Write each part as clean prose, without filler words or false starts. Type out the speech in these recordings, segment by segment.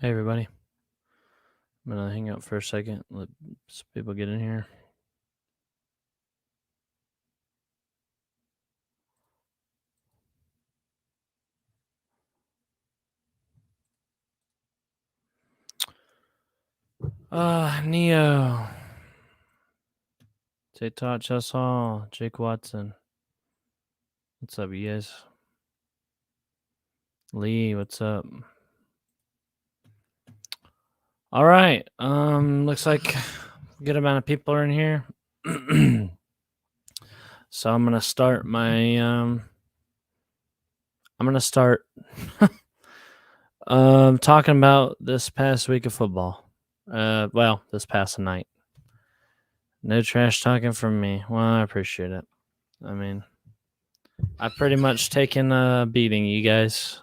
Hey, everybody. I'm going to hang out for a second, let some people get in here. Neo. TikTok, Chess Hall, Jake Watson. What's up, you guys? Lee, what's up? All right. Looks like a good amount of people are in here. So I'm gonna start my talking about this past week of football. This past night. No trash talking from me. Well, I appreciate it. I mean, I've pretty much taken a beating, you guys.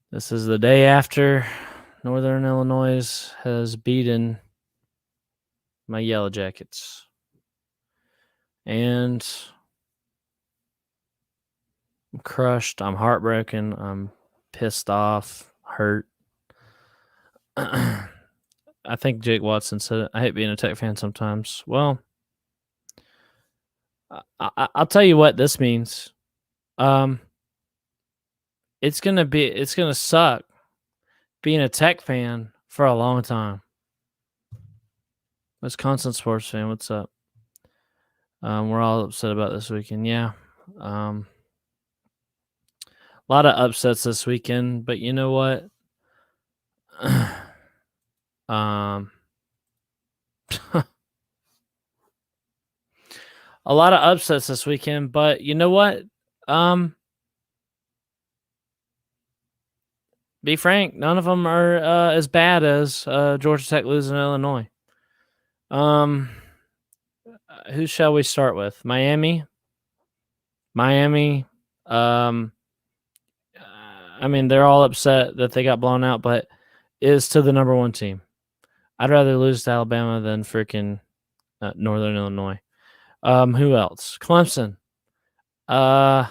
This is the day after Northern Illinois has beaten my Yellow Jackets. And I'm crushed. I'm heartbroken. I'm pissed off, hurt. I think Jake Watson said it. I hate being a Tech fan sometimes. Well, I'll tell you what this means. It's gonna suck being a Tech fan for a long time. Wisconsin sports fan, what's up? We're all upset about this weekend. Yeah. A lot of upsets this weekend, but you know what? A lot of upsets this weekend, but you know what? Be frank, none of them are as bad as Georgia Tech losing to Illinois. Who shall we start with? Miami. I mean, they're all upset that they got blown out, but is to the number one team. I'd rather lose to Alabama than freaking Northern Illinois. Who else? Clemson. I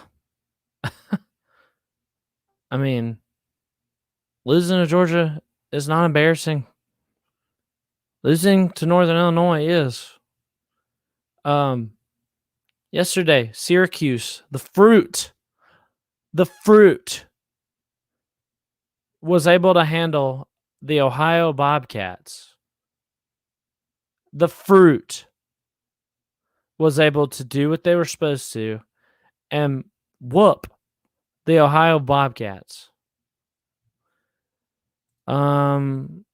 mean, losing to Georgia is not embarrassing. Losing to Northern Illinois is. Yesterday, Syracuse, the fruit was able to handle the Ohio Bobcats. The fruit was able to do what they were supposed to and whoop the Ohio Bobcats. I'm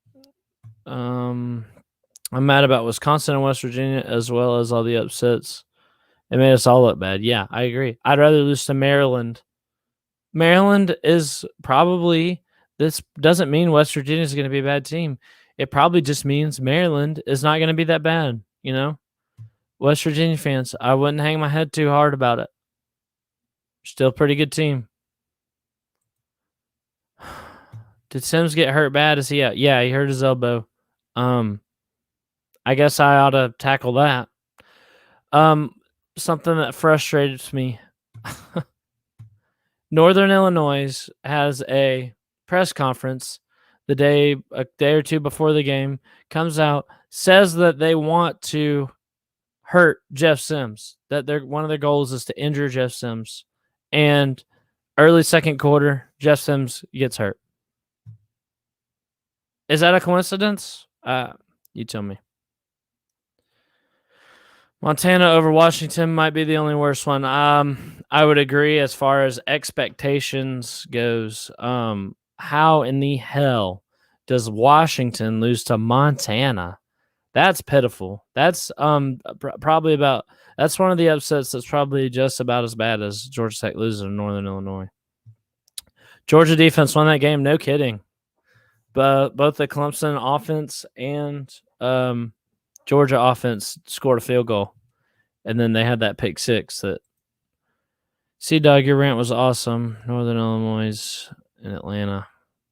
mad about Wisconsin and West Virginia as well as all the upsets. It made us all look bad. Yeah, I agree. I'd rather lose to Maryland. Maryland is probably, this doesn't mean West Virginia is going to be a bad team. It probably just means Maryland is not going to be that bad, you know? West Virginia fans, I wouldn't hang my head too hard about it. Still a pretty good team. Did Sims get hurt bad? Is he out? Yeah, he hurt his elbow. I guess I ought to tackle that. Something that frustrates me. Northern Illinois has a press conference a day or two before the game, comes out, says that they want to hurt Jeff Sims, that one of their goals is to injure Jeff Sims. And early second quarter, Jeff Sims gets hurt. Is that a coincidence? You tell me. Montana over Washington might be the only worst one. I would agree as far as expectations goes. How in the hell does Washington lose to Montana? That's pitiful. That's probably about, that's one of the upsets that's probably just about as bad as Georgia Tech losing to Northern Illinois. Georgia defense won that game, no kidding. But both the Clemson offense and Georgia offense scored a field goal, and then they had that pick six. That Dog, your rant was awesome. Northern Illinois and Atlanta,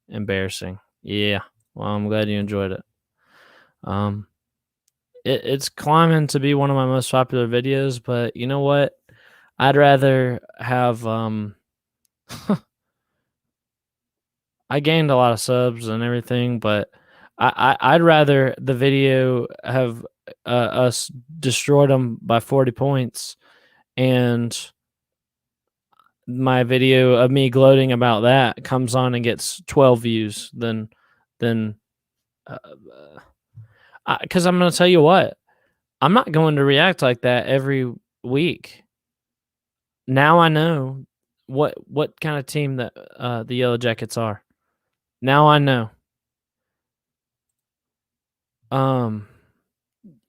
embarrassing. Yeah, well, I'm glad you enjoyed it. It's climbing to be one of my most popular videos, but you know what? I'd rather have I gained a lot of subs and everything, but I'd rather the video have us destroyed them by 40 points and my video of me gloating about that comes on and gets 12 views than because I'm going to tell you what, I'm not going to react like that every week. Now I know what kind of team that the Yellow Jackets are. Now I know.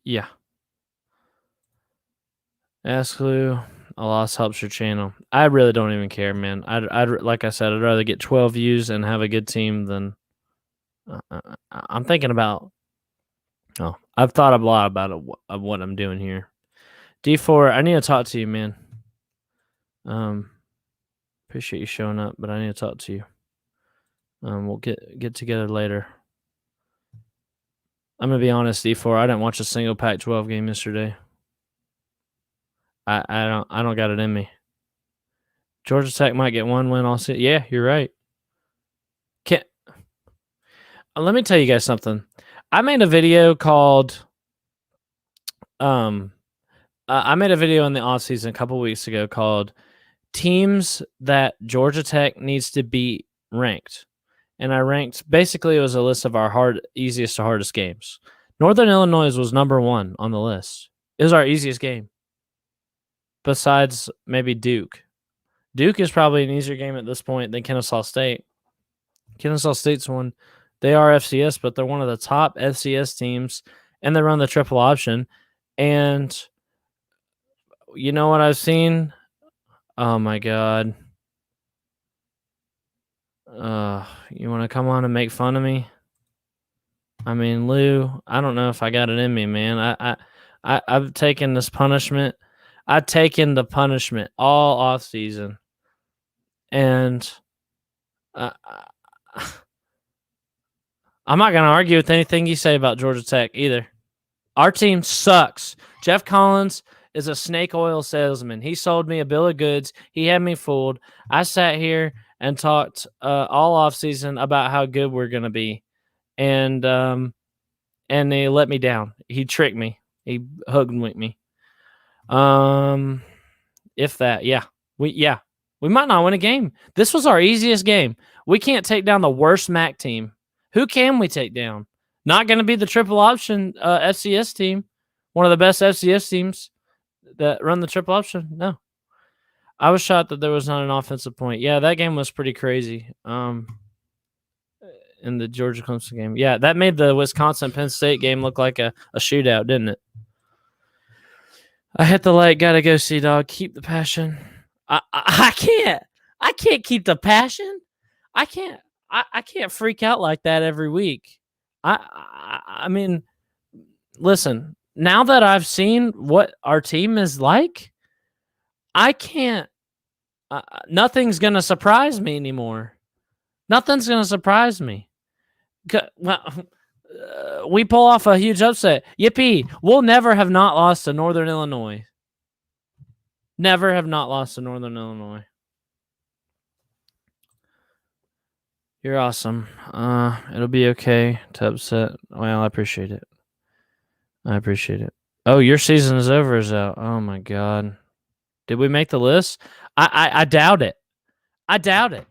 Yeah. Ask Lou, a loss helps your channel. I really don't even care, man. I'd like I said, I'd rather get 12 views and have a good team than I'm thinking about. Oh, I've thought a lot about it, of what I'm doing here. D4, I need to talk to you, man. Appreciate you showing up, but I need to talk to you. We'll get together later. I'm gonna be honest, D4. I didn't watch a single Pac-12 game yesterday. I don't got it in me. Georgia Tech might get one win all season. Yeah, you're right. Can't. Let me tell you guys something. I made a video called. I made a video in the off season a couple weeks ago called "Teams That Georgia Tech Needs to Be Ranked," and I ranked. Basically, it was a list of our easiest to hardest games. Northern Illinois was number 1 on the list. It was our easiest game, besides maybe Duke. Duke is probably an easier game at this point than Kennesaw State. Kennesaw State's one. They are FCS, but they're one of the top FCS teams, and they run the triple option. And you know what I've seen? Oh, my God. You want to come on and make fun of me? I mean, Lou, I don't know if I got it in me, man. I've taken this punishment. I've taken the punishment all off season. And I'm not going to argue with anything you say about Georgia Tech either. Our team sucks. Jeff Collins is a snake oil salesman. He sold me a bill of goods. He had me fooled. I sat here and talked all off season about how good we're going to be. And they let me down. He tricked me. He hoodwinked me. If that, yeah. We might not win a game. This was our easiest game. We can't take down the worst MAC team. Who can we take down? Not going to be the triple option FCS team. One of the best FCS teams that run the triple option. No. I was shocked that there was not an offensive point. Yeah, that game was pretty crazy. In the Georgia Clemson game. Yeah, that made the Wisconsin-Penn State game look like a shootout, didn't it? I hit the light. Gotta go, Sea-Dog. Keep the passion. I can't. I can't keep the passion. I can't freak out like that every week. I mean, listen, now that I've seen what our team is like, I can't. Nothing's going to surprise me anymore. Nothing's going to surprise me. Well, we pull off a huge upset. Yippee. We'll never have not lost to Northern Illinois. Never have not lost to Northern Illinois. You're awesome. It'll be okay to upset. Well, I appreciate it. Oh, your season is over, is out. Oh, my God. Did we make the list? I doubt it. I doubt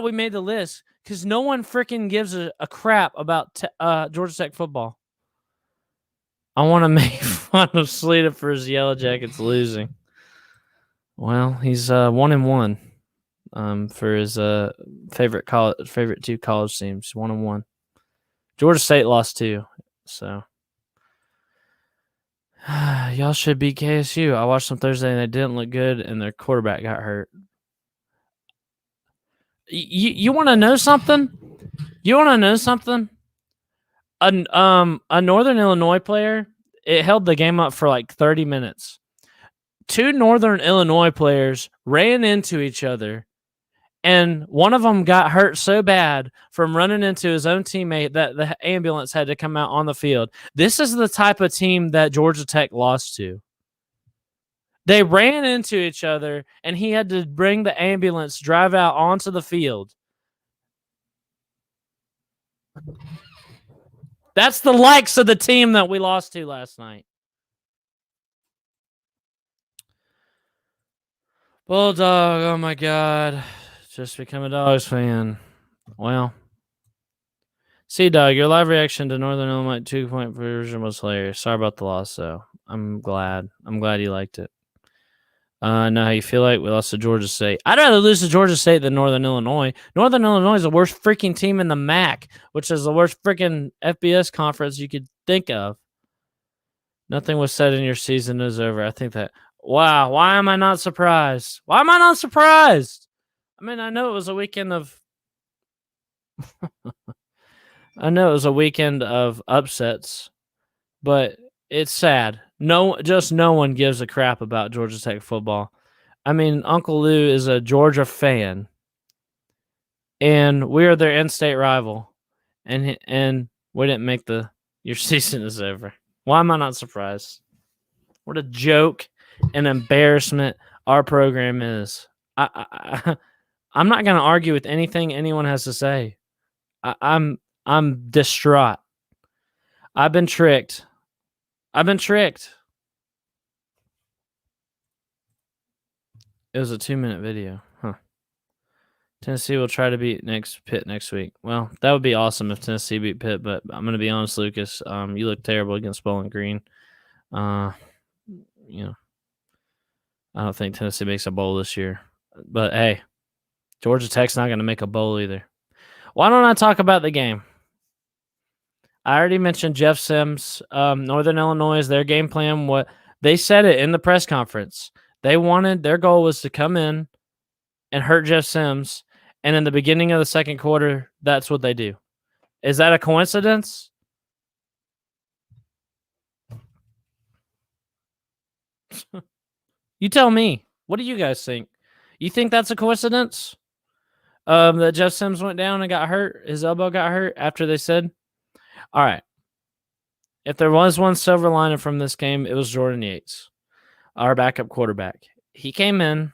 we made the list because no one freaking gives a crap about Georgia Tech football. I want to make fun of Sleeta for his Yellow Jackets losing. Well, he's 1-1 for his favorite 2 college teams. 1-1. Georgia State lost 2, so y'all should beat KSU. I watched them Thursday and they didn't look good, and their quarterback got hurt. You want to know something? A Northern Illinois player, it held the game up for like 30 minutes. 2 Northern Illinois players ran into each other, and one of them got hurt so bad from running into his own teammate that the ambulance had to come out on the field. This is the type of team that Georgia Tech lost to. They ran into each other, and he had to bring the ambulance, drive out onto the field. That's the likes of the team that we lost to last night. Bulldog, oh my God. Just become a Dogs fan. Well, see, Doug, your live reaction to Northern Illinois 2-point version was hilarious. Sorry about the loss, though. I'm glad. I'm glad you liked it. Know how you feel like we lost to Georgia State. I'd rather lose to Georgia State than Northern Illinois. Northern Illinois is the worst freaking team in the MAC, which is the worst freaking FBS conference you could think of. Nothing was said in your season is over. I think that. Wow. Why am I not surprised? Why am I not surprised? I mean, I know it was a weekend of. I know it was a weekend of upsets, but it's sad. No one gives a crap about Georgia Tech football. I mean, Uncle Lou is a Georgia fan, and we are their in-state rival, and we didn't make the. Your season is over. Why am I not surprised? What a joke and embarrassment our program is. I'm not going to argue with anything anyone has to say. I'm distraught. I've been tricked. It was a 2-minute video. Huh. Tennessee will try to beat Pitt next week. Well, that would be awesome if Tennessee beat Pitt, but I'm going to be honest, Lucas. You look terrible against Bowling Green. You know, I don't think Tennessee makes a bowl this year. But hey, Georgia Tech's not going to make a bowl either. Why don't I talk about the game? I already mentioned Jeff Sims. Northern Illinois, their game plan. What they said it in the press conference. Their goal was to come in and hurt Jeff Sims. And in the beginning of the second quarter, that's what they do. Is that a coincidence? You tell me. What do you guys think? You think that's a coincidence? That Jeff Sims went down and got hurt. His elbow got hurt after they said. All right. If there was one silver lining from this game, it was Jordan Yates, our backup quarterback. He came in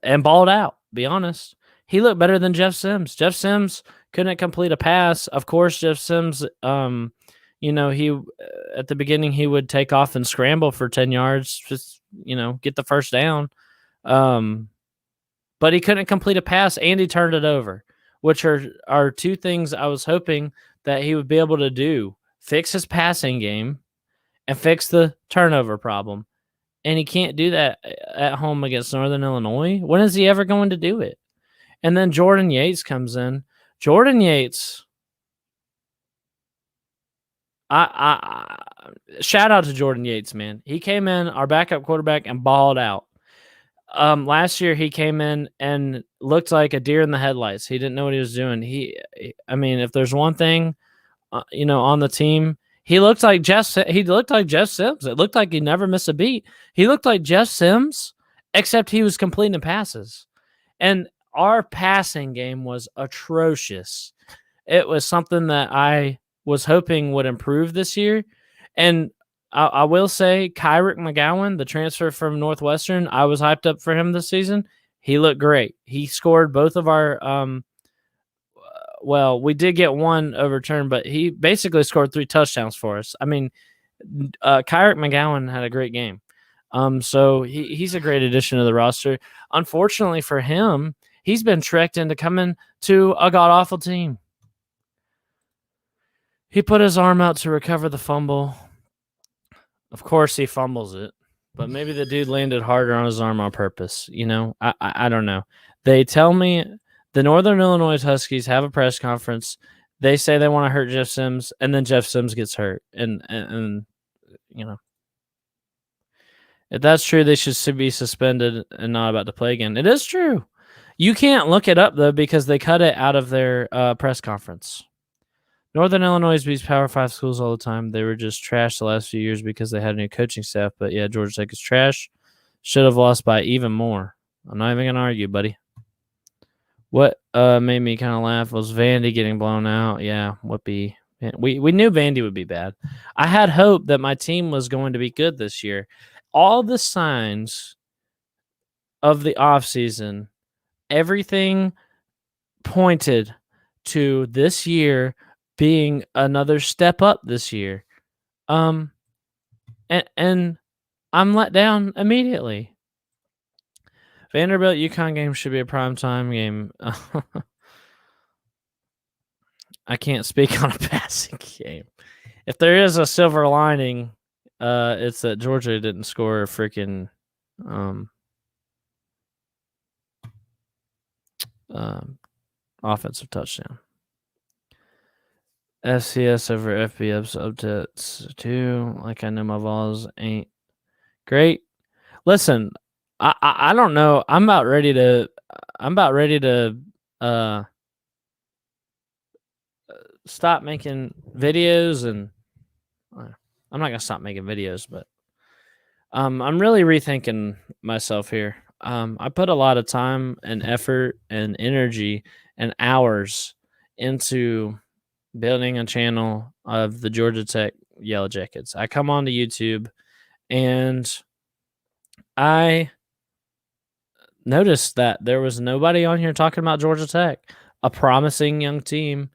and balled out, be honest. He looked better than Jeff Sims. Jeff Sims couldn't complete a pass. Of course, Jeff Sims, he at the beginning he would take off and scramble for 10 yards, just, get the first down. But he couldn't complete a pass and he turned it over, which are two things I was hoping that he would be able to do. Fix his passing game and fix the turnover problem. And he can't do that at home against Northern Illinois. When is he ever going to do it? And then Jordan Yates comes in. Jordan Yates, I shout out to Jordan Yates, man. He came in, our backup quarterback, and balled out. Last year he came in and looked like a deer in the headlights. He didn't know what he was doing. If there's one thing, on the team, he looked like Jeff Sims. It looked like he never missed a beat. He looked like Jeff Sims, except he was completing passes. And our passing game was atrocious. It was something that I was hoping would improve this year. And I will say Kyrik Mcgowan, the transfer from Northwestern, I was hyped up for him this season. He looked great. He scored both of our we did get one overturned, but he basically scored 3 touchdowns for us. I mean, Kyrik Mcgowan had a great game. So he's a great addition to the roster. Unfortunately for him, he's been tricked into coming to a god-awful team. He put his arm out to recover the fumble. Of course, he fumbles it, but maybe the dude landed harder on his arm on purpose. I don't know. They tell me the Northern Illinois Huskies have a press conference. They say they want to hurt Jeff Sims, and then Jeff Sims gets hurt. And if that's true, they should be suspended and not about to play again. It is true. You can't look it up, though, because they cut it out of their press conference. Northern Illinois beats Power 5 schools all the time. They were just trash the last few years because they had a new coaching staff. But, yeah, Georgia Tech is trash. Should have lost by even more. I'm not even going to argue, buddy. What made me kind of laugh was Vandy getting blown out. Yeah, whoopee. We knew Vandy would be bad. I had hope that my team was going to be good this year. All the signs of the offseason, everything pointed to this year being another step up this year. And I'm let down immediately. Vanderbilt UConn game should be a primetime game. I can't speak on a passing game. If there is a silver lining, it's that Georgia didn't score a freaking offensive touchdown. FCS over FBS updates too. Like I know my Vols ain't great. Listen, I don't know. I'm about ready to stop making videos, and I'm not gonna stop making videos, but I'm really rethinking myself here. I put a lot of time and effort and energy and hours into building a channel of the Georgia Tech Yellow Jackets. I come onto YouTube and I noticed that there was nobody on here talking about Georgia Tech, a promising young team,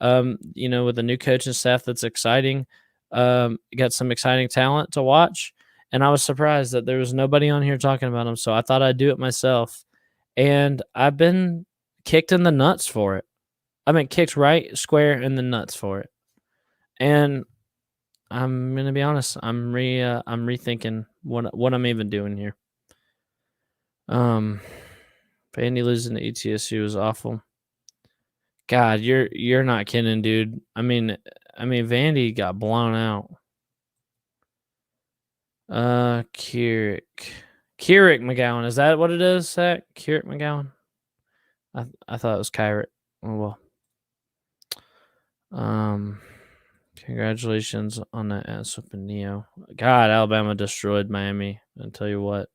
with a new coaching staff that's exciting, got some exciting talent to watch. And I was surprised that there was nobody on here talking about them. So I thought I'd do it myself. And I've been kicked in the nuts for it. I've been kicked right square in the nuts for it. And I'm gonna be honest, I'm rethinking what I'm even doing here. Vandy losing to ETSU was awful. God, you're not kidding, dude. I mean, Vandy got blown out. Kyrik Mcgowan, is that what it is? Zach? Kyrik Mcgowan? I thought it was Kyrik. Oh well. Congratulations on that ass whooping, Neo. God, Alabama destroyed Miami. I'll tell you what.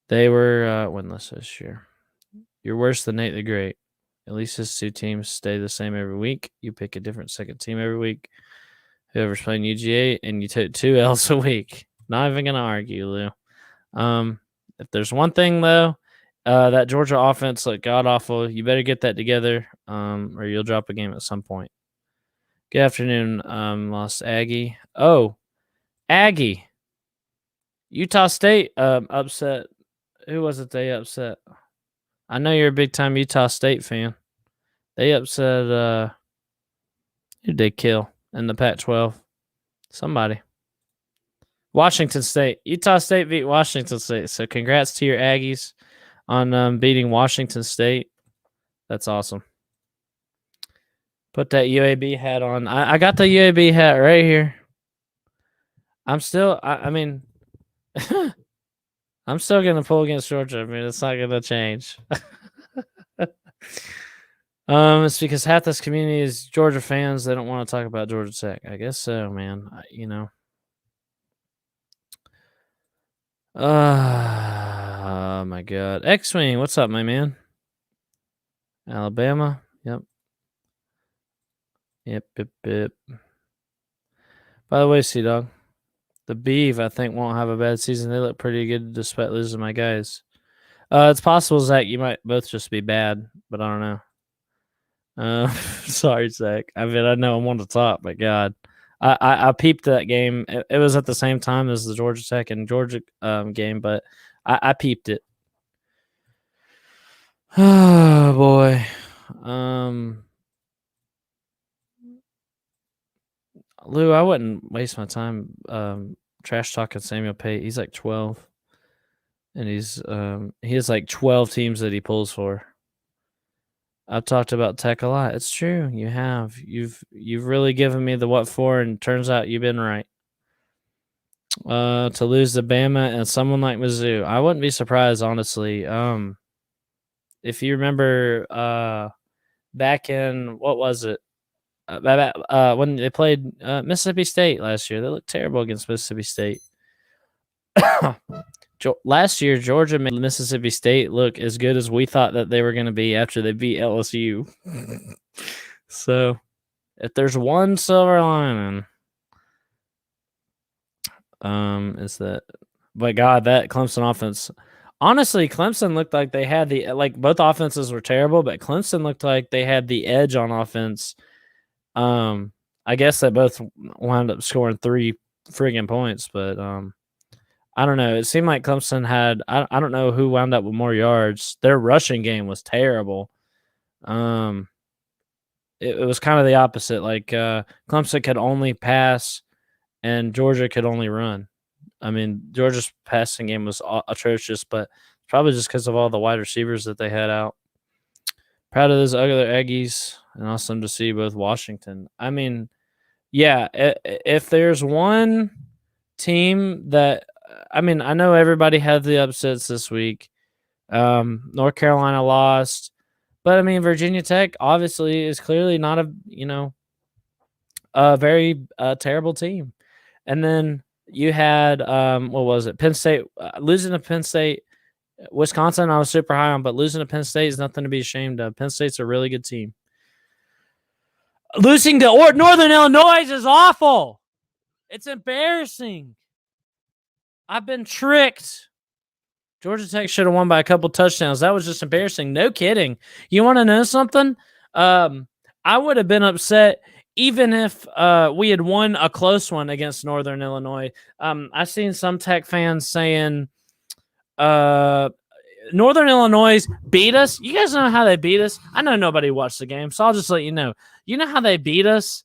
They were winless this year. You're worse than Nate the Great. At least his two teams stay the same every week. You pick a different second team every week. Whoever's playing UGA, and you take 2 L's a week. Not even going to argue, Lou. If there's one thing, though, that Georgia offense looked god-awful. You better get that together, or you'll drop a game at some point. Good afternoon, Lost Aggie. Oh, Aggie. Utah State upset. Who was it they upset? I know you're a big-time Utah State fan. They upset who did they kill in the Pac-12? Somebody. Washington State. Utah State beat Washington State. So congrats to your Aggies on beating Washington State. That's awesome. Put that UAB hat on. I got the UAB hat right here. I'm still, I mean, I'm still going to pull against Georgia. I mean, it's not going to change. It's because half this community is Georgia fans. They don't want to talk about Georgia Tech. I guess so, man. Oh my God. X-Wing, what's up, my man? Alabama. Yep. By the way, C-Dog, the Beeve, I think, won't have a bad season. They look pretty good despite losing my guys. It's possible, Zach, you might both just be bad, but I don't know. Sorry, Zach. I mean, I know I'm on the top, but God. I peeped that game. It was at the same time as the Georgia Tech and Georgia game, but I peeped it. Oh, boy. Lou, I wouldn't waste my time trash talking Samuel Pate. He's like 12. And he has like 12 teams that he pulls for. I've talked about Tech a lot. It's true. You have. You've really given me the what for, and turns out you've been right. To lose to Bama and someone like Mizzou, I wouldn't be surprised, honestly. If you remember, back in what was it? When they played Mississippi State last year, they looked terrible against Mississippi State. Last year, Georgia made Mississippi State look as good as we thought that they were going to be after they beat LSU. So, if there's one silver lining, is that, but God, that Clemson offense, Honestly, Clemson looked like they had both offenses were terrible, but Clemson looked like they had the edge on offense. I guess they both wound up scoring 3 friggin' points, but I don't know. It seemed like Clemson had I don't know who wound up with more yards. Their rushing game was terrible. It was kind of the opposite. Like Clemson could only pass and Georgia could only run. I mean, Georgia's passing game was atrocious, but probably just because of all the wide receivers that they had out. Proud of those other Aggies, and awesome to see both Washington. I mean, yeah, if there's one team that I mean, I know everybody had the upsets this week. North Carolina lost, but I mean, Virginia Tech obviously is clearly not a very terrible team. And then you had what was it? Penn State losing to Penn State. Wisconsin, I was super high on, but losing to Penn State is nothing to be ashamed of. Penn State's a really good team. Losing to Northern Illinois is awful. It's embarrassing. I've been tricked. Georgia Tech should have won by a couple touchdowns. That was just embarrassing. No kidding. You want to know something? I would have been upset even if we had won a close one against Northern Illinois. I've seen some Tech fans saying Northern Illinois beat us. You guys know how they beat us? I know nobody watched the game, so I'll just let you know. You know how they beat us?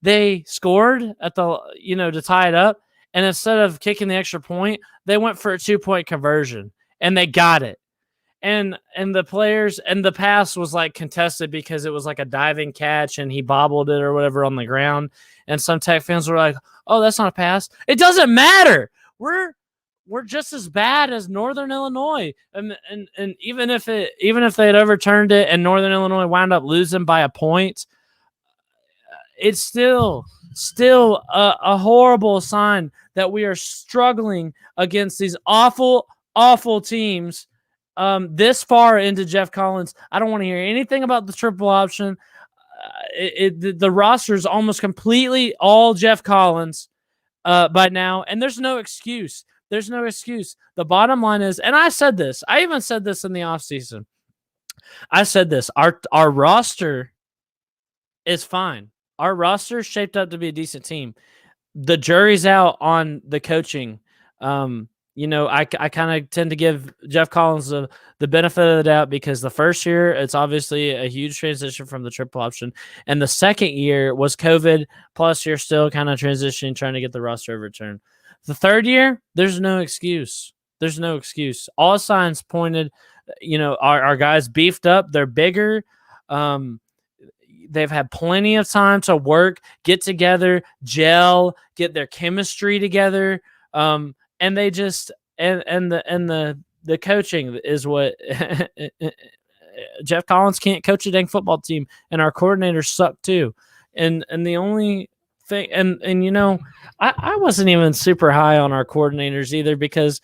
They scored at to tie it up, and instead of kicking the extra point, they went for a 2-point conversion, and they got it. And the players and the pass was like contested because it was like a diving catch and he bobbled it or whatever on the ground. And some Tech fans were like, "Oh, that's not a pass." It doesn't matter. We're just as bad as Northern Illinois. And even if they had overturned it and Northern Illinois wound up losing by a point, it's still a horrible sign that we are struggling against these awful teams. This far into Jeff Collins, I don't want to hear anything about the triple option. The roster is almost completely all Jeff Collins by now, and there's no excuse. There's no excuse. The bottom line is, and I said this, I even said this in the offseason. I said this, our roster is fine. Our roster is shaped up to be a decent team. The jury's out on the coaching. I kind of tend to give Jeff Collins the benefit of the doubt because the first year, it's obviously a huge transition from the triple option. And the second year was COVID, plus you're still kind of transitioning, trying to get the roster overturned. The third year, there's no excuse. There's no excuse. All signs pointed, our guys beefed up. They're bigger. They've had plenty of time to work, get together, gel, get their chemistry together. And they just the coaching is what Jeff Collins can't coach a dang football team, and our coordinators suck too. And the only thing, I wasn't even super high on our coordinators either because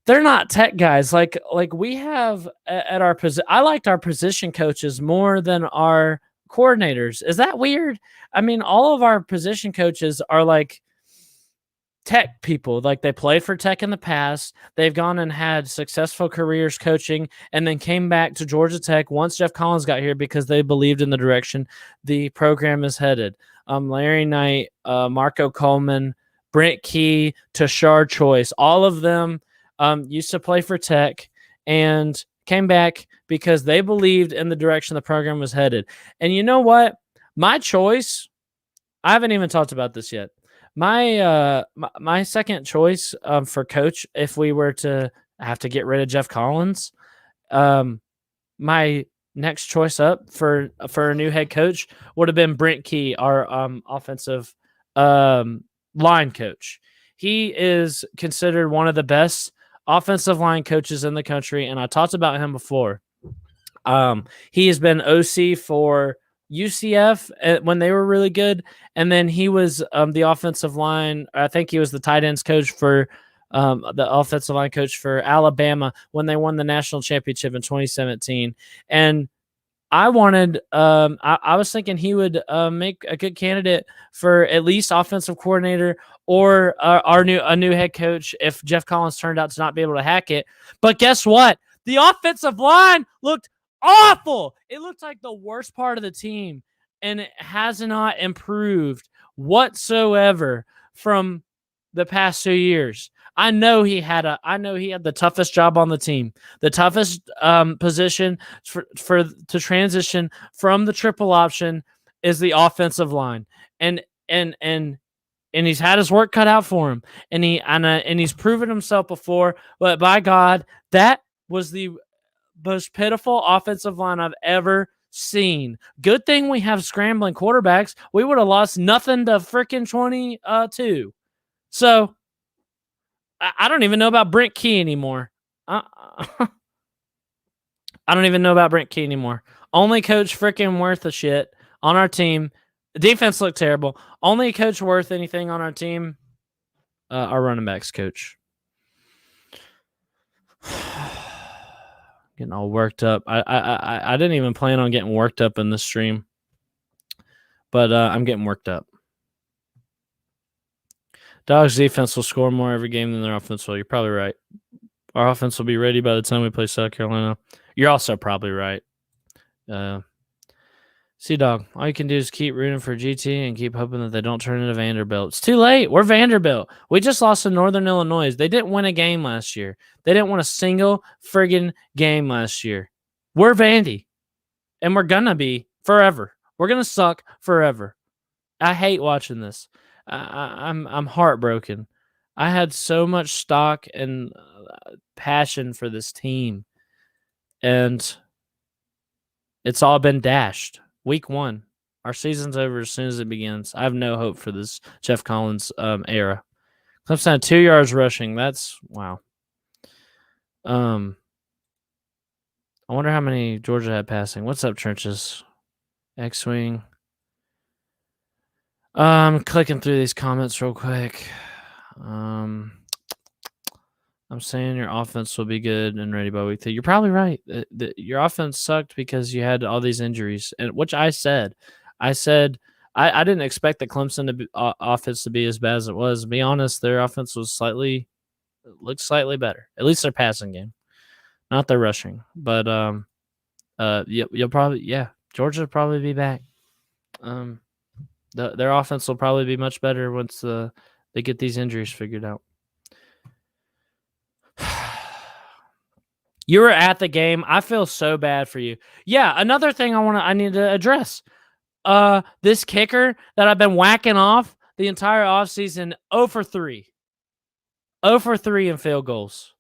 they're not Tech guys. Like we have at our position. I liked our position coaches more than our coordinators. Is that weird? I mean, all of our position coaches are like Tech people. Like they played for Tech in the past. They've gone and had successful careers coaching and then came back to Georgia Tech once Jeff Collins got here because they believed in the direction the program is headed. Larry Knight, Marco Coleman, Brent Key, Tashard Choice, all of them used to play for Tech and came back because they believed in the direction the program was headed. And you know what? My choice, I haven't even talked about this yet. My second choice for coach, if we were to have to get rid of Jeff Collins, my next choice up for a new head coach would have been Brent Key, our offensive line coach. He is considered one of the best offensive line coaches in the country, and I talked about him before. He has been OC for UCF when they were really good, and then he was the offensive line. I think he was the tight ends coach for the offensive line coach for Alabama when they won the national championship in 2017. And I wanted. I was thinking he would make a good candidate for at least offensive coordinator or a new head coach if Jeff Collins turned out to not be able to hack it. But guess what? The offensive line looked awful. It looked like the worst part of the team, and it has not improved whatsoever from the past 2 years. I know he had the toughest job on the team, the toughest position to transition from the triple option is the offensive line, and he's had his work cut out for him, and he's proven himself before. But by God, that was the most pitiful offensive line I've ever seen. Good thing we have scrambling quarterbacks. We would have lost nothing to freaking 22. So I don't even know about Brent Key anymore. I don't even know about Brent Key anymore. Only coach freaking worth a shit on our team. The defense looked terrible. Only coach worth anything on our team, our running backs coach. Getting all worked up. I didn't even plan on getting worked up in this stream, but I'm getting worked up. Dogs' defense will score more every game than their offense will. You're probably right. Our offense will be ready by the time we play South Carolina. You're also probably right. C-Dog, all you can do is keep rooting for GT and keep hoping that they don't turn into Vanderbilt. It's too late. We're Vanderbilt. We just lost to Northern Illinois. They didn't win a game last year. They didn't win a single friggin' game last year. We're Vandy, and we're going to be forever. We're going to suck forever. I hate watching this. I'm heartbroken. I had so much stock and passion for this team, and it's all been dashed. Week 1, our season's over as soon as it begins. I have no hope for this Jeff Collins era. Clemson had 2 yards rushing. That's wow. I wonder how many Georgia had passing. What's up, Trenches? X-Wing. Clicking through these comments real quick. I'm saying your offense will be good and ready by week 3. You're probably right. Your offense sucked because you had all these injuries, and which I said I didn't expect the Clemson offense to be as bad as it was. To be honest, their offense was looked slightly better. At least their passing game, not their rushing. But you'll probably Georgia will probably be back. Their offense will probably be much better once they get these injuries figured out. You were at the game. I feel so bad for you. Yeah, another thing I need to address. This kicker that I've been whacking off the entire offseason, 0 for 3. 0 for 3 in field goals.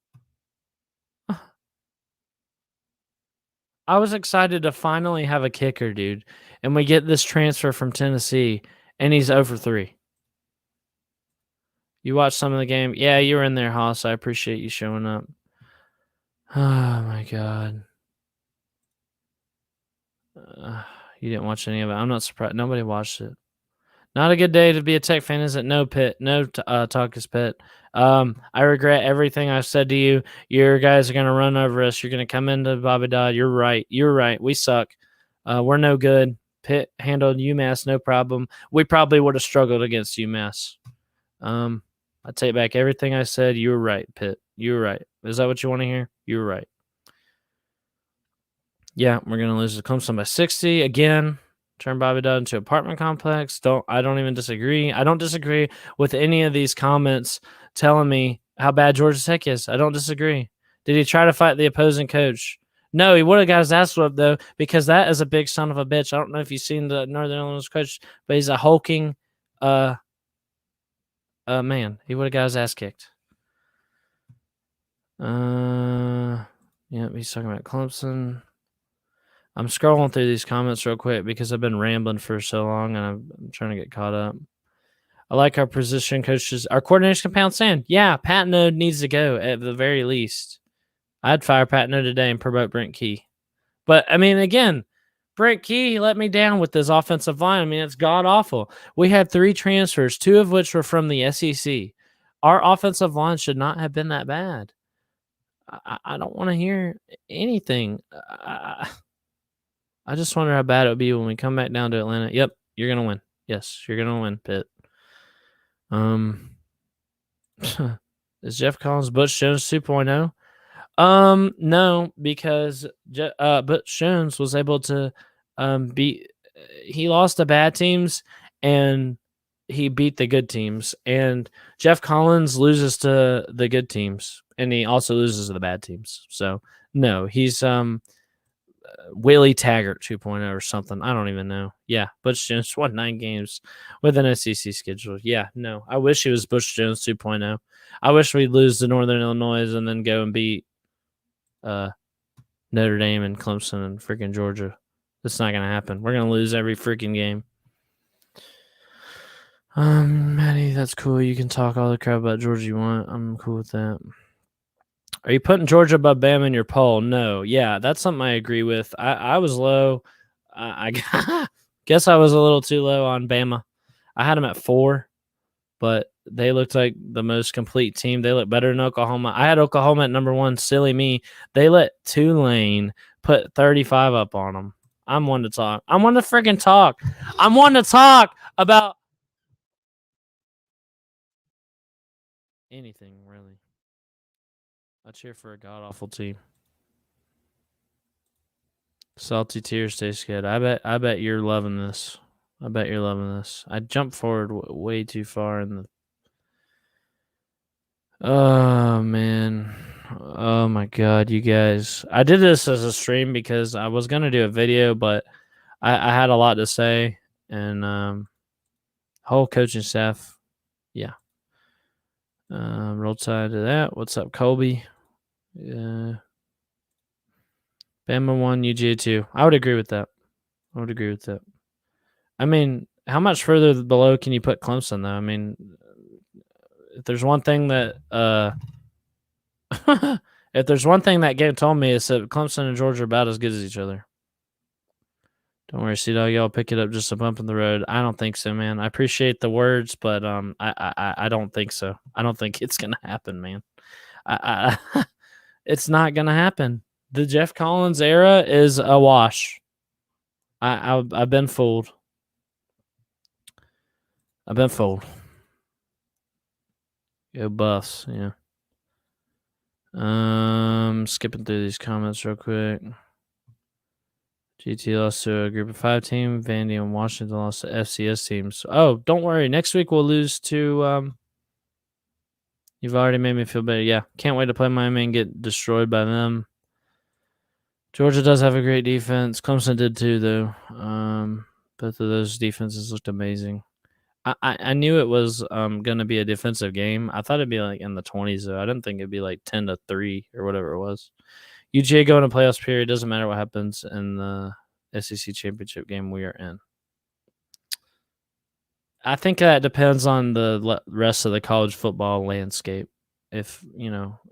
I was excited to finally have a kicker, dude. And we get this transfer from Tennessee, and he's 0 for 3. You watched some of the game? Yeah, you were in there, Haas. I appreciate you showing up. Oh, my God. You didn't watch any of it. I'm not surprised. Nobody watched it. Not a good day to be a Tech fan, is it? No, Pitt. No, Talkus Pitt. I regret everything I've said to you. Your guys are going to run over us. You're going to come into Bobby Dodd. You're right. You're right. We suck. We're no good. Pitt handled UMass no problem. We probably would have struggled against UMass. I take back everything I said. You were right, Pitt. You were right. Is that what you want to hear? You were right. Yeah, we're going to lose to Clemson by 60 again. Turn Bobby Dodd into apartment complex. I don't even disagree. I don't disagree with any of these comments telling me how bad Georgia Tech is. I don't disagree. Did he try to fight the opposing coach? No, he would have got his ass whipped, though, because that is a big son of a bitch. I don't know if you've seen the Northern Illinois coach, but he's a hulking man. He would have got his ass kicked. Yeah, he's talking about Clemson. I'm scrolling through these comments real quick because I've been rambling for so long and I'm trying to get caught up. I like our position coaches. Our coordinators can pound sand. Yeah, Patino needs to go at the very least. I'd fire Patino today and promote Brent Key. But, I mean, again, Brent Key let me down with this offensive line. I mean, it's god-awful. We had 3 transfers, 2 of which were from the SEC. Our offensive line should not have been that bad. I don't want to hear anything. I just wonder how bad it would be when we come back down to Atlanta. Yep, you're gonna win. Yes, you're gonna win, Pitt. Is Jeff Collins Butch Jones 2.0? No, because Butch Jones was able to beat. He lost the bad teams and he beat the good teams. And Jeff Collins loses to the good teams, and he also loses to the bad teams. So no, he's Willie Taggart 2.0 or something. I don't even know. Yeah, Butch Jones won 9 games with an SEC schedule. Yeah, no, I wish he was Butch Jones 2.0. I wish we'd lose to Northern Illinois and then go and beat Notre Dame and Clemson and freaking Georgia. That's not gonna happen. We're gonna lose every freaking game. Maddie, that's cool. You can talk all the crap about Georgia you want. I'm cool with that. Are you putting Georgia above Bama in your poll? No. Yeah, that's something I agree with. I was low. I guess I was a little too low on Bama. I had them at 4, but they looked like the most complete team. They look better than Oklahoma. I had Oklahoma at number 1. Silly me. They let Tulane put 35 up on them. I'm one to talk. I'm one to freaking talk. I'm one to talk about anything, really. I cheer for a god-awful team. Salty tears taste good. I bet you're loving this. I bet you're loving this. I jumped forward way too far in the. Oh man. Oh my god, you guys. I did this as a stream because I was gonna do a video, but I had a lot to say, and whole coaching staff, yeah. Roll tide to that. What's up, Colby? Bama 1, UGA 2. I would agree with that. I mean, how much further below can you put Clemson, though? I mean, if there's one thing that if there's one thing that game told me, is that Clemson and Georgia are about as good as each other. Don't worry, Sea-Dog, y'all pick it up just a bump in the road. I don't think so, man. I appreciate the words, but I don't think so. I don't think it's gonna happen, man. It's not gonna happen. The Jeff Collins era is a wash. I've been fooled. Go Buffs, yeah. Skipping through these comments real quick. GT lost to a group of 5 team. Vandy and Washington lost to FCS teams. Oh, don't worry. Next week we'll lose to you've already made me feel better. Yeah. Can't wait to play Miami and get destroyed by them. Georgia does have a great defense. Clemson did too, though. Both of those defenses looked amazing. I knew it was gonna be a defensive game. I thought it'd be like in the 20s though. I didn't think it'd be like 10-3 or whatever it was. UGA going to playoffs period. Doesn't matter what happens in the SEC championship game we are in. I think that depends on the rest of the college football landscape. If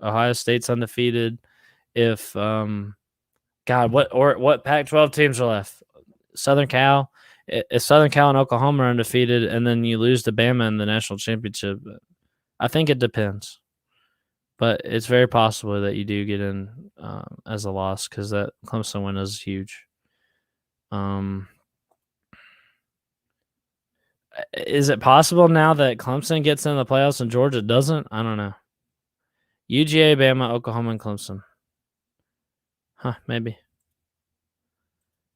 Ohio State's undefeated, if what Pac-12 teams are left? Southern Cal. If Southern Cal and Oklahoma are undefeated, and then you lose to Bama in the national championship, I think it depends. But it's very possible that you do get in as a loss because that Clemson win is huge. Is it possible now that Clemson gets in the playoffs and Georgia doesn't? I don't know. UGA, Bama, Oklahoma, and Clemson. Huh, maybe.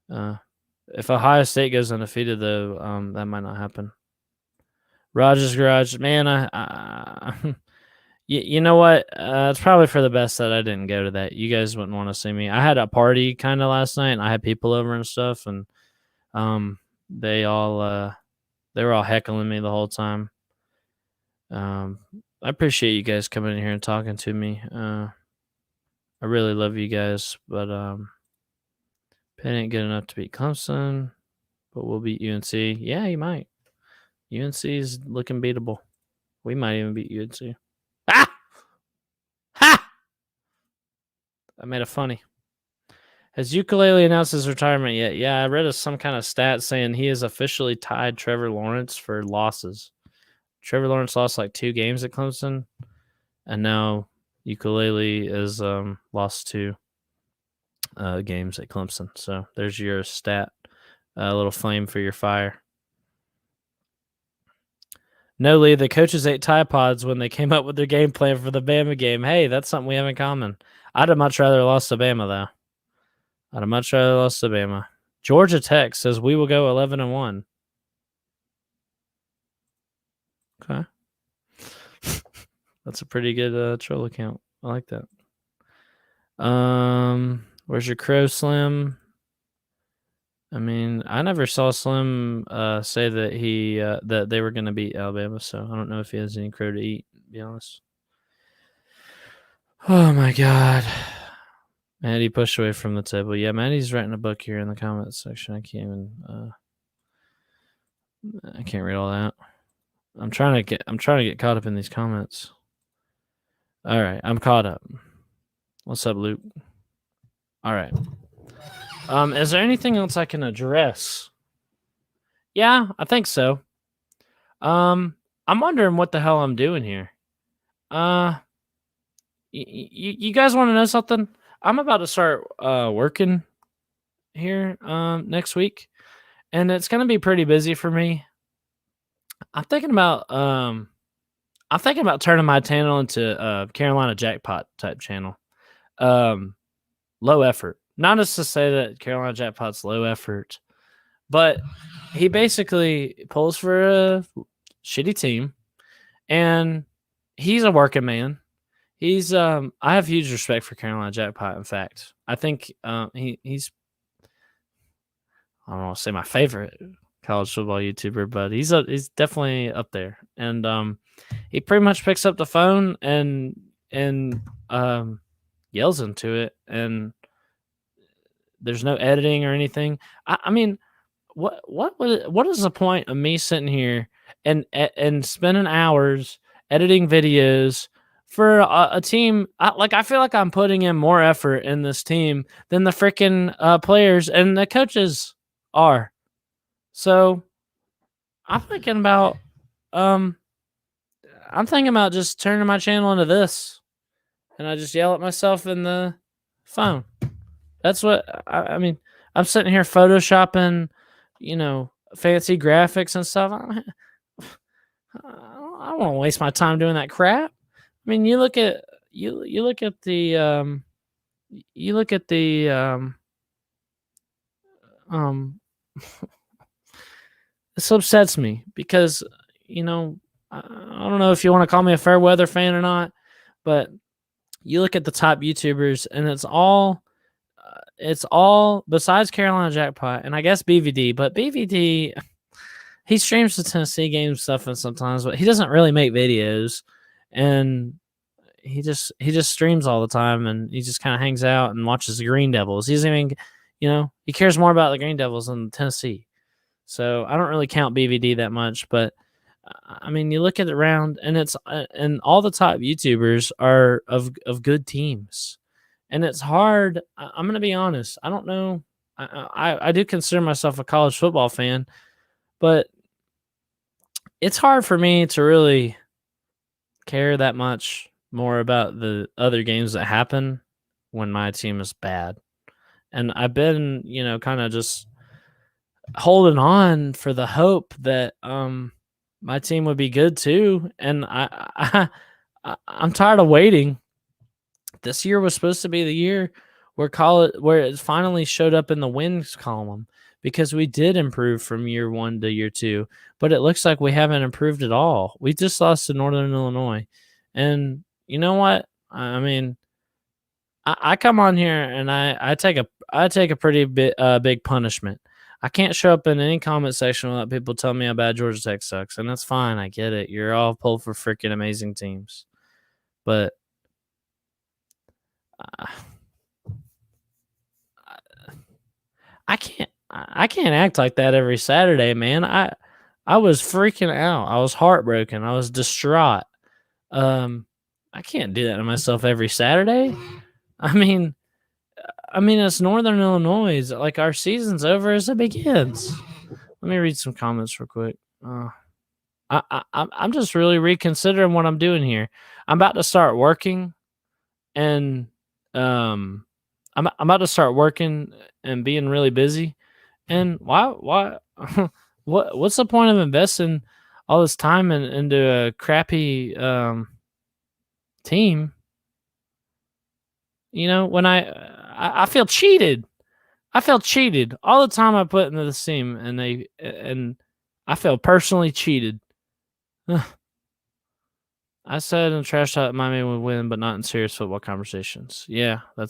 If Ohio State goes undefeated, though, that might not happen. Rogers Garage, man, you know what? It's probably for the best that I didn't go to that. You guys wouldn't want to see me. I had a party kind of last night, and I had people over and stuff, and they were all heckling me the whole time. I appreciate you guys coming in here and talking to me. I really love you guys, but Penn ain't good enough to beat Clemson, but we'll beat UNC. Yeah, you might. UNC is looking beatable. We might even beat UNC. Ah! Ha! I made it funny. Has Ukulele announced his retirement yet? Yeah, I read some kind of stat saying he has officially tied Trevor Lawrence for losses. Trevor Lawrence lost like 2 games at Clemson, and now Ukulele is lost 2. games at Clemson. So there's your stat, a little flame for your fire. No, Lee, the coaches ate Tide Pods when they came up with their game plan for the Bama game. Hey, that's something we have in common. I'd have much rather lost to Bama, though. I'd have much rather lost to Bama. Georgia Tech says we will go 11-1. Okay. That's a pretty good troll account. I like that. Where's your Crow Slim? I mean, I never saw Slim say that that they were going to beat Alabama, so I don't know if he has any crow to eat, to be honest. Oh my God. Maddie pushed away from the table. Yeah, Maddie's writing a book here in the comments section. I can't even I can't read all that. I'm trying to get caught up in these comments. All right, I'm caught up. What's up, Luke? All right. Is there anything else I can address? Yeah, I think so. I'm wondering what the hell I'm doing here. You guys want to know something? I'm about to start working here next week, and it's gonna be pretty busy for me. I'm thinking about turning my channel into a Carolina Jackpot type channel. Low effort. Not as to say that Carolina Jackpot's low effort, but he basically pulls for a shitty team, and he's a working man. He's I have huge respect for Carolina Jackpot. In fact, I think he's I don't want to say my favorite college football YouTuber, but he's definitely up there. And he pretty much picks up the phone and yells into it, and there's no editing or anything. I mean, what is the point of me sitting here and spending hours editing videos for a team? I feel like I'm putting in more effort in this team than the freaking players and the coaches are. So I'm thinking about just turning my channel into this, and I just yell at myself in the phone. That's what I mean. I'm sitting here photoshopping, fancy graphics and stuff. I don't want to waste my time doing that crap. I mean, you look at the this upsets me because I don't know if you want to call me a fair weather fan or not, but you look at the top YouTubers and it's all besides Carolina Jackpot and I guess BVD, but BVD, he streams the Tennessee game stuff and sometimes, but he doesn't really make videos, and he just streams all the time, and he just kind of hangs out and watches the Green Devils. He doesn't even, he cares more about the Green Devils than Tennessee. So I don't really count BVD that much, but I mean, you look at it around, and it's and all the top YouTubers are of good teams. And it's hard. I'm going to be honest. I don't know. I do consider myself a college football fan, but it's hard for me to really care that much more about the other games that happen when my team is bad. And I've been, kind of just holding on for the hope that my team would be good too. And I'm tired of waiting. This year was supposed to be the year where it finally showed up in the wins column, because we did improve from year 1 to year 2, but it looks like we haven't improved at all. We just lost to Northern Illinois. And you know what? I mean, I come on here and I take a pretty big punishment. I can't show up in any comment section without people telling me how bad Georgia Tech sucks, and that's fine. I get it. You're all pulled for freaking amazing teams, but I can't act like that every Saturday, man. I was freaking out. I was heartbroken. I was distraught. I can't do that to myself every Saturday. I mean, it's Northern Illinois. Like, our season's over as it begins. Let me read some comments real quick. I'm just really reconsidering what I'm doing here. I'm about to start working, and I'm about to start working and being really busy. And why what's the point of investing all this time into a crappy team? You know, when I feel cheated. I felt cheated all the time I put into this team, and I felt personally cheated. I said in trash talk Miami would win, but not in serious football conversations. Yeah, that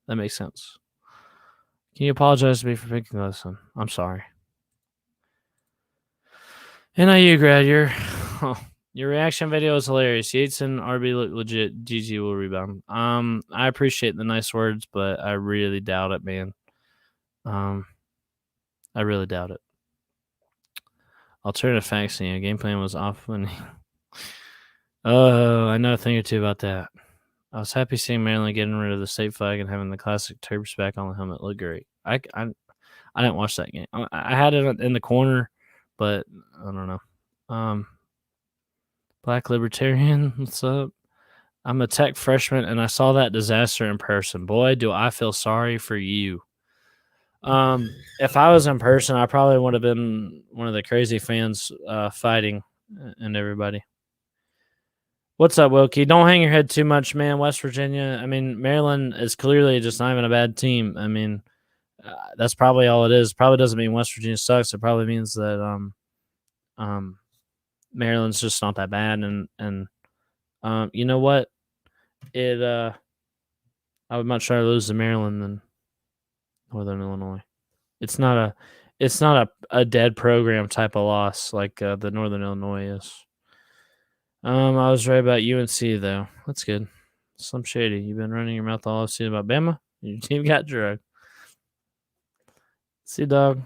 makes sense. Can you apologize to me for picking this one? I'm sorry. NIU grad, your reaction video is hilarious. Yates and RB look legit. GG will rebound. I appreciate the nice words, but I really doubt it, man. I really doubt it. Alternative facts, game plan was off when. Oh, I know a thing or two about that. I was happy seeing Maryland getting rid of the state flag and having the classic Terps back on the helmet look great. I didn't watch that game. I had it in the corner, but I don't know. Black Libertarian, what's up? I'm a tech freshman, and I saw that disaster in person. Boy, do I feel sorry for you. If I was in person, I probably would have been one of the crazy fans fighting and everybody. What's up, Wilkie? Don't hang your head too much, man. West Virginia. I mean, Maryland is clearly just not even a bad team. I mean, that's probably all it is. Probably doesn't mean West Virginia sucks. It probably means that Maryland's just not that bad. And you know what? I would much rather lose to Maryland than Northern Illinois. It's not a dead program type of loss like the Northern Illinois is. I was right about UNC though. That's good. Slim Shady, you've been running your mouth all offseason about Bama. Your team got drugged. See, dog,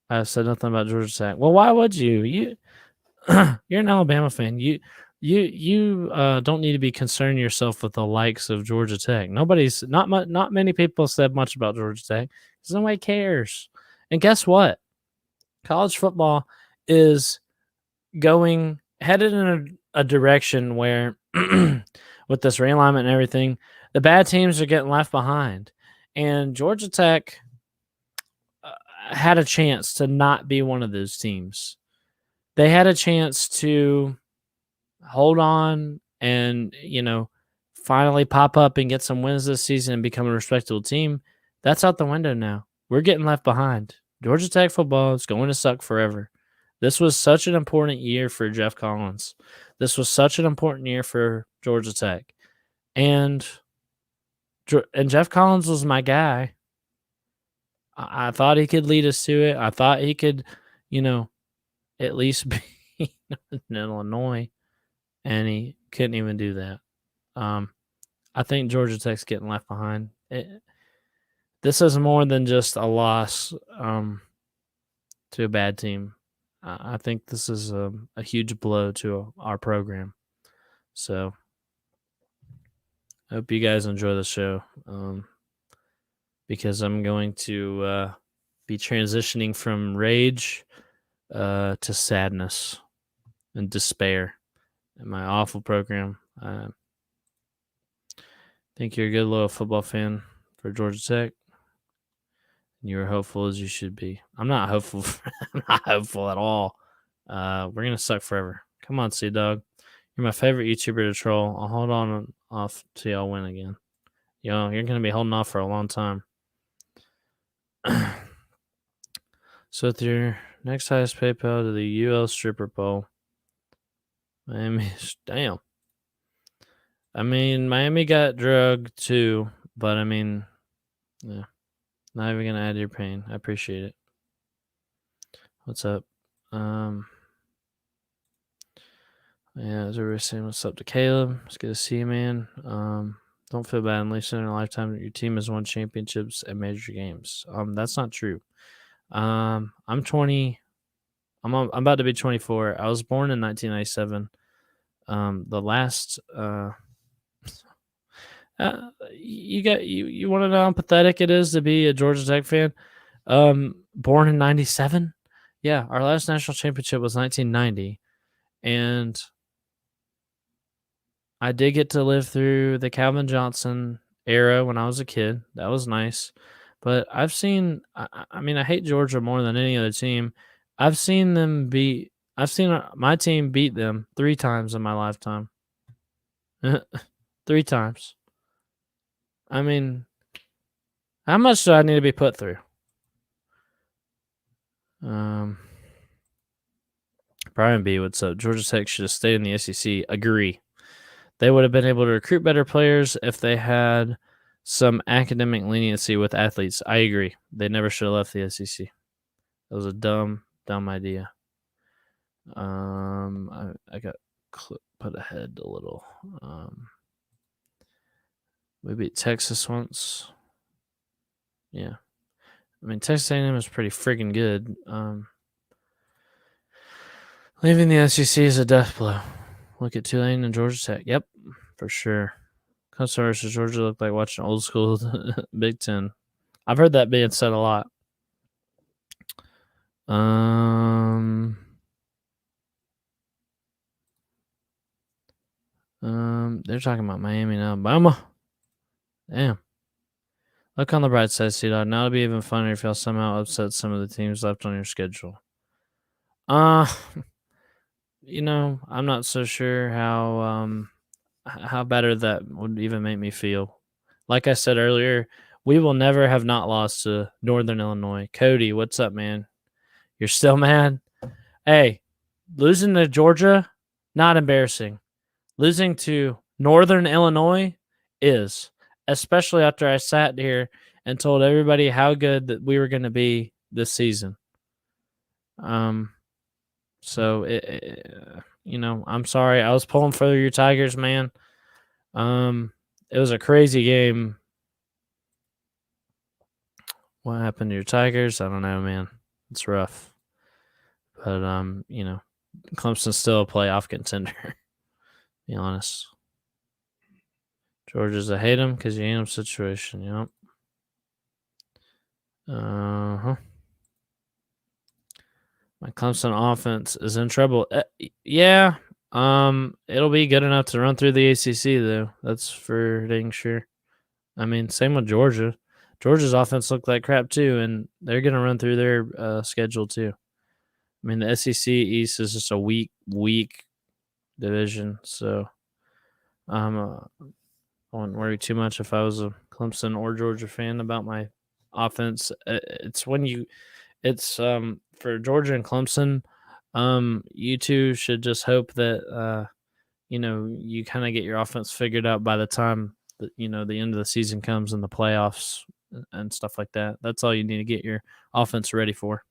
I said nothing about Georgia Tech. Well, why would you? You're an Alabama fan. You don't need to be concerning yourself with the likes of Georgia Tech. Not many people said much about Georgia Tech because nobody cares. And guess what? College football is headed in a direction where, with this realignment and everything, the bad teams are getting left behind. And Georgia Tech had a chance to not be one of those teams. They had a chance to hold on and, finally pop up and get some wins this season and become a respectable team. That's out the window now. We're getting left behind. Georgia Tech football is going to suck forever. This was such an important year for Jeff Collins. This was such an important year for Georgia Tech. And Jeff Collins was my guy. I thought he could lead us to it. I thought he could, at least be in Illinois. And he couldn't even do that. I think Georgia Tech's getting left behind. This is more than just a loss to a bad team. I think this is a huge blow to our program. So I hope you guys enjoy the show because I'm going to be transitioning from rage to sadness and despair in my awful program. I think you're a good, loyal football fan for Georgia Tech. You're hopeful as you should be. I'm not hopeful. I'm not hopeful at all. We're going to suck forever. Come on, Sea-Dog. You're my favorite YouTuber to troll. I'll hold on off till y'all win again. You're going to be holding off for a long time. So with your next highest PayPal to the UL stripper pole, Miami, damn. I mean, Miami got drugged too, but I mean, yeah. Not even going to add to your pain. I appreciate it. What's up? Yeah, as everybody saying what's up to Caleb. It's good to see you, man. Don't feel bad unless in a lifetime that your team has won championships at major games. That's not true. I'm 20. I'm about to be 24. I was born in 1997. The last you want to know how pathetic it is to be a Georgia Tech fan? Born in 97. Yeah, our last national championship was 1990, and I did get to live through the Calvin Johnson era when I was a kid. That was nice. But I've seen, I mean, I hate Georgia more than any other team. I've seen my team beat them 3 times in my lifetime. 3 times. I mean, how much do I need to be put through? Brian B, what's up? Georgia Tech should have stayed in the SEC. Agree. They would have been able to recruit better players if they had some academic leniency with athletes. I agree. They never should have left the SEC. That was a dumb idea. I got put ahead a little. We beat Texas once. Yeah. I mean, Texas A&M is pretty freaking good. Leaving the SEC is a death blow. Look at Tulane and Georgia Tech. Yep, for sure. Clemson versus Georgia looked like watching old school Big Ten. I've heard that being said a lot. They're talking about Miami and Alabama. Damn. Look on the bright side, C-Dog. Now it'll be even funnier if y'all somehow upset some of the teams left on your schedule. You know, I'm not so sure how better that would even make me feel. Like I said earlier, we will never have not lost to Northern Illinois. Cody, what's up, man? You're still mad? Hey, losing to Georgia, not embarrassing. Losing to Northern Illinois is, especially after I sat here and told everybody how good that we were going to be this season. So you know, I'm sorry. I was pulling for your Tigers, man. It was a crazy game. What happened to your Tigers? I don't know, man. It's rough. But you know, Clemson's still a playoff contender. Be honest. Georgia's a hate him because you hate him situation. Yep. My Clemson offense is in trouble. Yeah. It'll be good enough to run through the ACC though. That's for dang sure. I mean, same with Georgia. Georgia's offense looked like crap too, and they're gonna run through their schedule too. I mean, the SEC East is just a weak division, so I wouldn't worry too much if I was a Clemson or Georgia fan about my offense. It's for Georgia and Clemson. You two should just hope that you know, you kind of get your offense figured out by the time that, you know, the end of the season comes and the playoffs and stuff like that. That's all you need to get your offense ready for.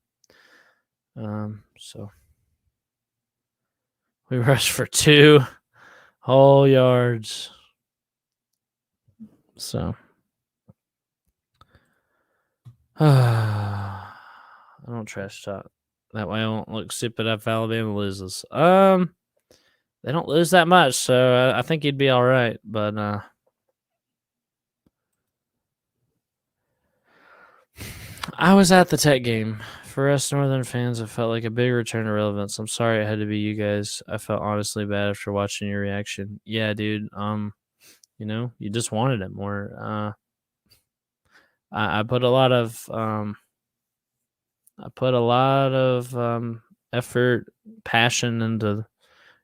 So we rushed for 2 whole yards. So I don't trash talk. That way I won't look stupid if Alabama loses. They don't lose that much, so I think you'd be all right. But I was at the Tech game. For us Northern fans, it felt like a big return to relevance. I'm sorry it had to be you guys. I felt honestly bad after watching your reaction. Yeah, dude. You know, you just wanted it more. I put a lot of effort, passion into,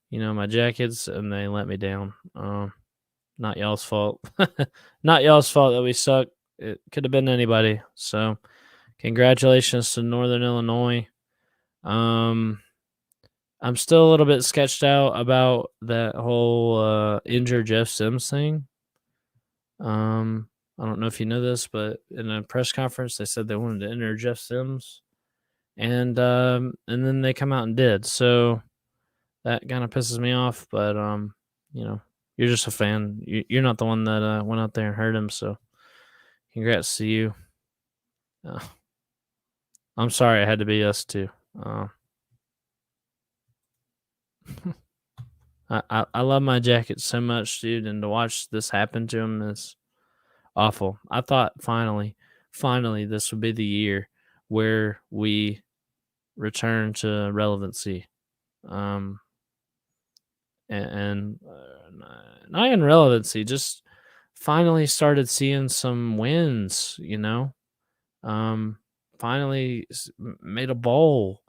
you know, my jackets, and they let me down. Not y'all's fault. Not y'all's fault that we suck. It could have been anybody. So, congratulations to Northern Illinois. I'm still a little bit sketched out about that whole injured Jeff Sims thing. I don't know if you know this, but in a press conference, they said they wanted to enter Jeff Sims, and then they come out and did. So that kind of pisses me off. But you know, you're just a fan. You're not the one that went out there and hurt him. So congrats to you. I'm sorry it had to be us too. I love my jacket so much, dude, and to watch this happen to him is awful. I thought finally this would be the year where we return to relevancy. And not even relevancy, just finally started seeing some wins, finally made a bowl,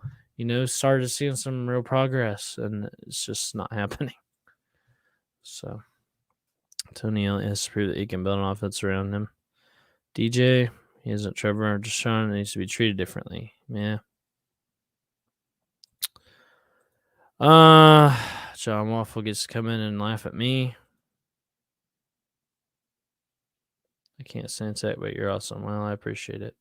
started seeing some real progress, and it's just not happening. So Tony Elliott has to prove that he can build an offense around him. DJ, he isn't Trevor or Deshaun, needs to be treated differently. Yeah. John Waffle gets to come in and laugh at me. I can't sense that, but you're awesome. Well, I appreciate it.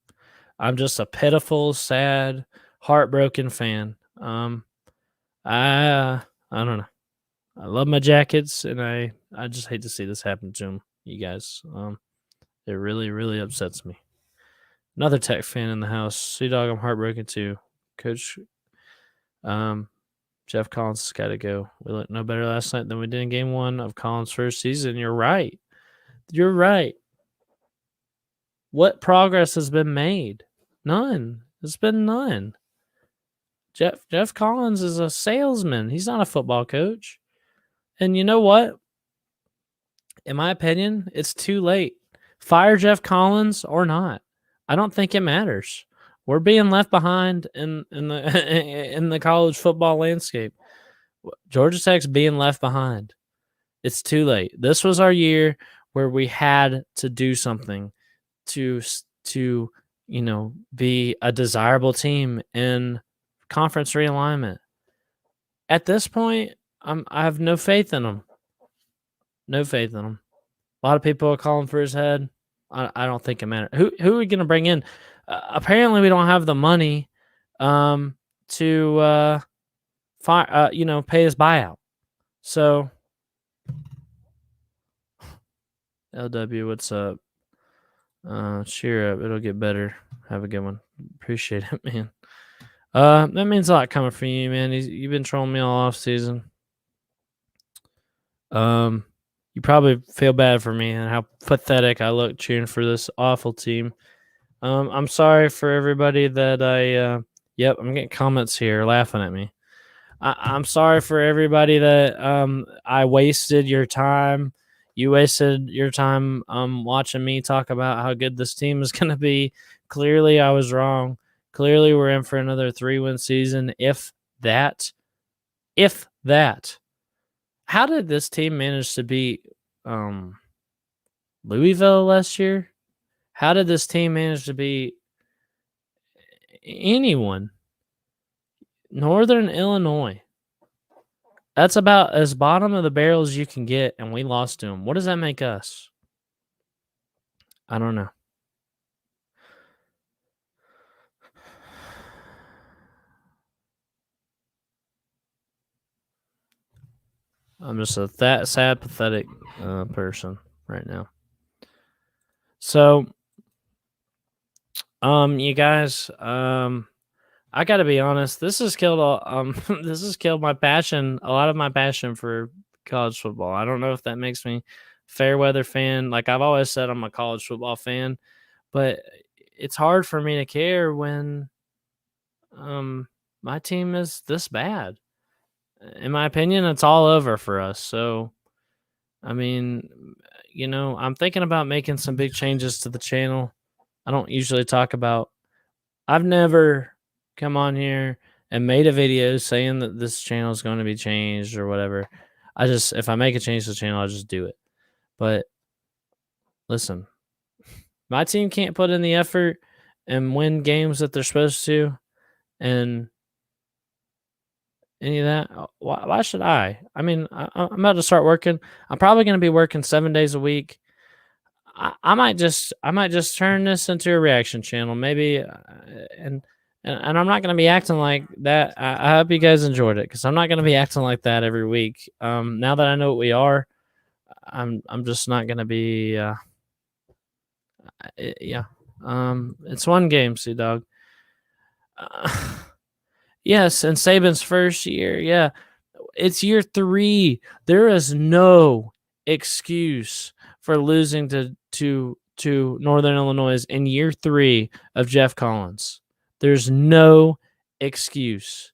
I'm just a pitiful, sad, heartbroken fan. I don't know. I love my Jackets, and I just hate to see this happen to them, you guys. It really, really upsets me. Another Tech fan in the house. Sea Dog, I'm heartbroken too. Coach Jeff Collins has got to go. We looked no better last night than we did in game 1 of Collins' first season. You're right. You're right. What progress has been made? None. There's been none. Jeff Collins is a salesman. He's not a football coach. And you know what? In my opinion, it's too late. Fire Jeff Collins or not. I don't think it matters. We're being left behind in the in the college football landscape. Georgia Tech's being left behind. It's too late. This was our year where we had to do something to be a desirable team in conference realignment. At this point, I have no faith in them. No faith in them. A lot of people are calling for his head. I don't think it matters. Who are we going to bring in? Apparently, we don't have the money to pay his buyout. So, LW, what's up? Cheer up. It'll get better. Have a good one. Appreciate it, man. That means a lot coming from you, man. You've been trolling me all off season. You probably feel bad for me and how pathetic I look cheering for this awful team. I'm sorry for everybody that I'm getting comments here laughing at me. I'm sorry for everybody that I wasted your time. You wasted your time watching me talk about how good this team is going to be. Clearly, I was wrong. Clearly, we're in for another 3-win season, if that. If that. How did this team manage to beat Louisville last year? How did this team manage to beat anyone? Northern Illinois. That's about as bottom of the barrel as you can get, and we lost to them. What does that make us? I don't know. I'm just a sad, pathetic person right now. So, you guys, I got to be honest. This has killed this has killed my passion, a lot of my passion for college football. I don't know if that makes me a fair weather fan. Like I've always said, I'm a college football fan, but it's hard for me to care when my team is this bad. In my opinion, it's all over for us. So, I mean, I'm thinking about making some big changes to the channel. I don't usually talk about. I've never come on here and made a video saying that this channel is going to be changed or whatever. If I make a change to the channel, I'll just do it. But listen, my team can't put in the effort and win games that they're supposed to, and any of that. Why should I? I mean, I'm about to start working. I'm probably going to be working 7 days a week. I might just turn this into a reaction channel, maybe, and I'm not going to be acting like that. I hope you guys enjoyed it, because I'm not going to be acting like that every week. Now that I know what we are, I'm just not going to be. It's one game, Sea Dog. Yes, and Saban's first year. Yeah, it's year 3. There is no excuse for losing to Northern Illinois in year 3 of Jeff Collins. There's no excuse.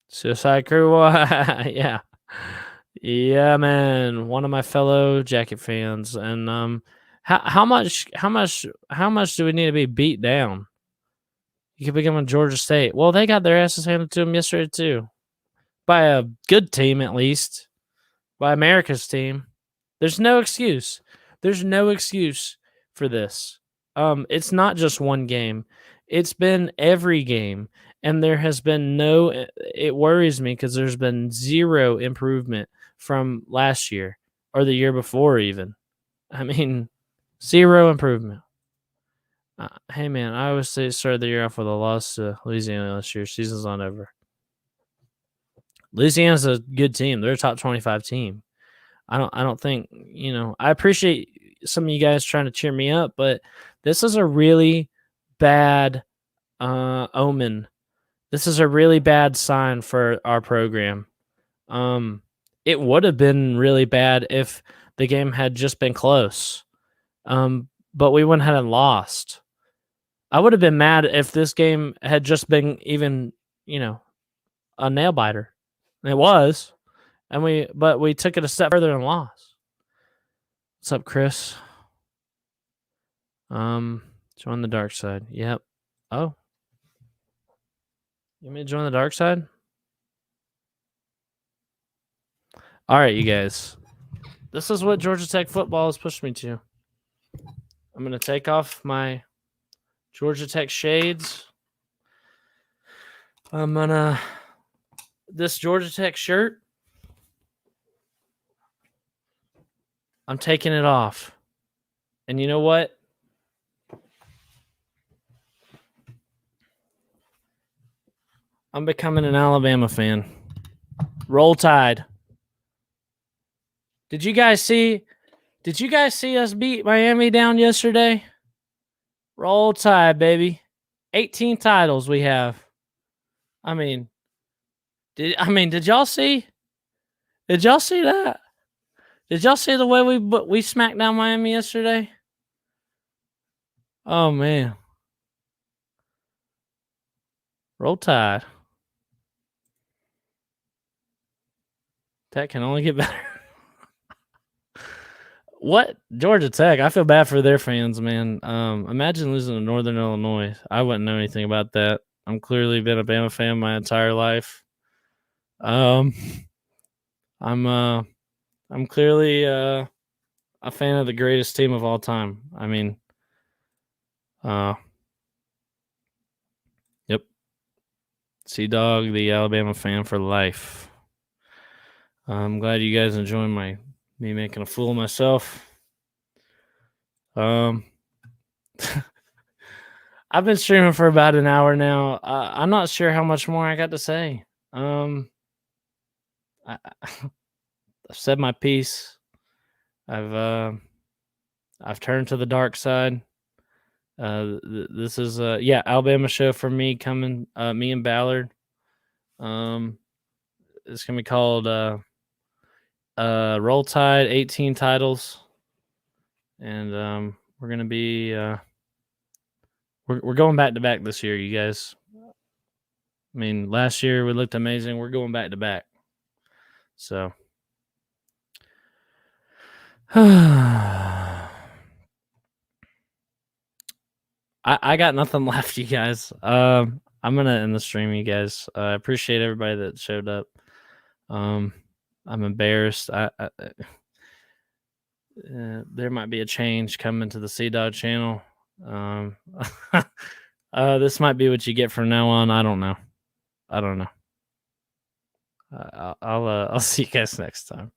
Suicide Crew, yeah. Yeah, man. One of my fellow Jacket fans. And how much do we need to be beat down? You could become a Georgia State. Well, they got their asses handed to them yesterday too, by a good team at least, by America's team. There's no excuse. There's no excuse for this. It's not just one game. It's been every game, and there has been no. It worries me because there's been zero improvement from last year or the year before, even. I mean, zero improvement. Hey man, I always say started the year off with a loss to Louisiana last year. Season's not over. Louisiana's a good team. They're a top 25 team. I don't think, I appreciate some of you guys trying to cheer me up, but this is a really bad omen. This is a really bad sign for our program. It would have been really bad if the game had just been close. But we went ahead and lost. I would have been mad if this game had just been even, a nail biter. It was. But we took it a step further and lost. What's up, Chris? Join the dark side. Yep. Oh. You want me to join the dark side? All right, you guys. This is what Georgia Tech football has pushed me to. I'm going to take off my Georgia Tech shades. I'm going to... This Georgia Tech shirt, I'm taking it off. And you know what? I'm becoming an Alabama fan. Roll Tide. Did you guys see us beat Miami down yesterday? Roll Tide, baby. 18 titles we have. Did y'all see? Did y'all see that? Did y'all see the way we smacked down Miami yesterday? Oh man. Roll Tide. Tech can only get better. What? Georgia Tech? I feel bad for their fans, man. Imagine losing to Northern Illinois. I wouldn't know anything about that. I'm clearly been a Bama fan my entire life. I'm clearly a fan of the greatest team of all time. Yep. C-Dog, the Alabama fan for life. I'm glad you guys enjoying me making a fool of myself. I've been streaming for about an hour now. I'm not sure how much more I got to say. I've said my piece. I've turned to the dark side. This is Alabama show for me coming. Me and Ballard. It's gonna be called Roll Tide, 18 titles, and we're gonna be we're going back to back this year, you guys. Last year we looked amazing. We're going back to back. So I got nothing left, you guys. I'm gonna end the stream, you guys. I appreciate everybody that showed up. I'm embarrassed. There might be a change coming to the C-Dog channel. This might be what you get from now on. I don't know. I'll see you guys next time.